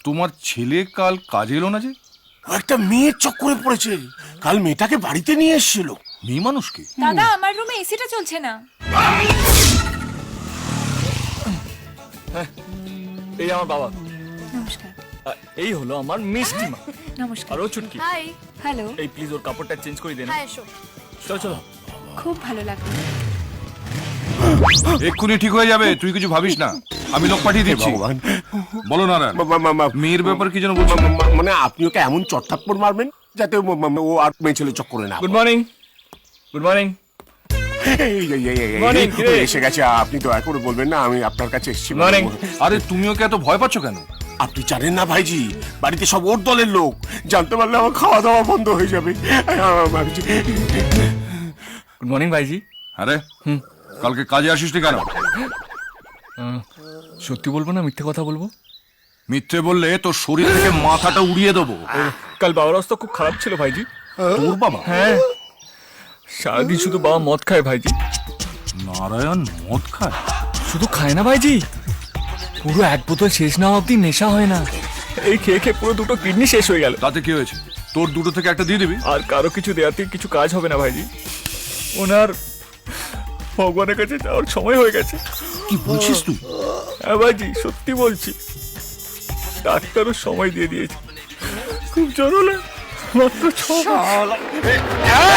তোমার ছেলে কাল কাজে এলো না যে? একটা মেয়ের চক্করে পড়েছে। কাল মেয়েটাকে বাড়িতে নিয়ে এসেছিল। মেয়ে মানুষকে? দাদা আমার রুমে এসিটা চলছে না। এই আমার বাবা, নমস্কার। এই হলো আমার মিষ্টি মা। নমস্কার। আর ও চুটকি। হাই। হ্যালো। এই প্লিজ ওর কাপড়টা চেঞ্জ করে দেন। হ্যাঁ এসো। চলো চলো। খুব ভালো লাগলো। এক্ষুনি ঠিক হয়ে যাবে, তুই কিছু ভাবিস না, আমি লোক পাঠিয়ে দিচ্ছি। ভগবান। বলো নারায়ণ, মেয়ের ব্যাপার কি যেন বলছো? মানে আপনি ওকে এমন চটথাপ্পড় মারবেন যাতে ও আর মেয়ে ছেলে চক্করে না। Good morning. Good morning. Morning, কিরে? এসে গেছে। আপনি দয়া করে বলবেন না আমি আপনার কাছে এসেছি। Morning. আরে তুমি ওকে এত ভয় পাচ্ছ কেন? আপনি জানেন না ভাইজি, বাড়িতে সব ওর দলের লোক। জানতে পারলে আমার খাওয়া দাওয়া বন্ধ হয়ে যাবে। ভাবছি গুড মর্নিং ভাইজি। আরে কালকে কাজে আসিসনি কেন? সত্যি বলবো না মিথ্যে কথা বলবো? মিথ্যে বললে তোর শরীর থেকে মাথাটা উড়িয়ে দেবো। কাল বাবার অবস্থা খুব খারাপ ছিল ভাইজি। তোর বাবা? হ্যাঁ, সারাদিন শুধু বাবা মদ খায় ভাইজি। নারায়ণ মদ খায়? শুধু খায় না ভাইজি, পুরো এক বোতল শেষ না অব্দি নেশা হয় না। এই খেয়ে খেয়ে পুরো দুটো কিডনি শেষ হয়ে গেল। তাতে কি হয়েছে? তোর দুটো থেকে একটা দিয়ে দিবি। আর কারো কিছু দেওয়াতে কিছু কাজ হবে না ভাইজি। ওনার ভগবানের কাছে যাওয়ার সময় হয়ে গেছে। কি বলছিস তুই? হ্যাঁ ভাইজি, সত্যি বলছি। ডাক্তারও সময় দিয়ে দিয়েছে। খুব জ্বর হলে মাত্র 6 মাস।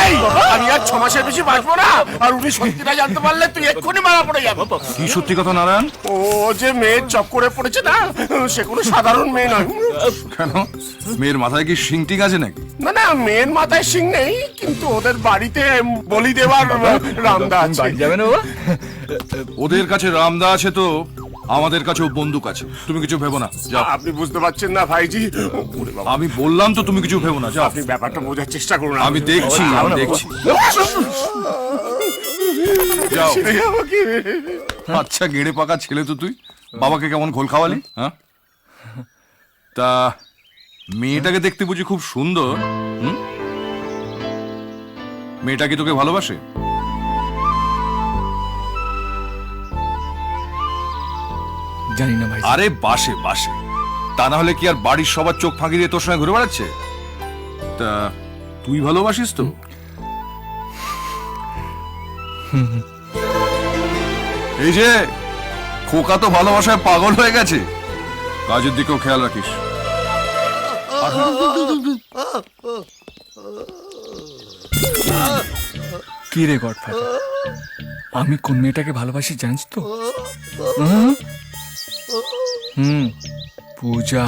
এই, আমি আর 6 মাসের বেশি বাঁচবো না। আর উনি সত্যিটা জানতে পারলে তুই এক্ষুনি মারা পড়ে যাবে। কি সত্যি কথা নারায়ণ? ও যে মেয়ের চক্করে পড়েছে না, সে কোনো সাধারণ মেয়ে নয়। কেন, মেয়ের মাথায় কি শিংটিং আছে নাকি? না না, মেয়ের মাথায় সিং নেই, কিন্তু ওদের বাড়িতে বলি দেওয়ার রামদা আছে। বাড়ি যাবে না বাবা? ওদের কাছে রামদা আছে তো আমাদের কাছেও বন্দুক আছে। তুমি কিছু ভেবো না, যাও। আপনি বুঝতে পারছেন না ভাইজি। ওরে বাবা, আমি বললাম তো তুমি কিছু ভেবো না, যাও। আপনি ব্যাপারটা বোঝার চেষ্টা করুন। আমি দেখছি, আমি দেখছি। যাও। ছেড়ে আমাকে। আচ্ছা গেড়ে পাকা ছেলে তো তুই, বাবাকে কেমন ঘোল খাওয়ালি? হ্যাঁ, তা মেয়েটাকে দেখতে বুঝি খুব সুন্দর? হুম, মেয়েটা কি তোকে ভালোবাসে? জানি না ভাই। আরে বাসে বাসে, তা না হলে কি আর বাড়ির সবার চোখ ফাঁকি দিয়ে তোর সঙ্গে ঘুরে বেড়াচ্ছে? তা তুই ভালোবাসিস তো? এই যে খোকা তো ভালোবাসায় পাগল হয়ে গেছে, কাজের দিকেও খেয়াল রাখিস। কি রে গডফাদার, আমি কোন মেয়েটাকে ভালোবাসি জানিস তো? পূজা।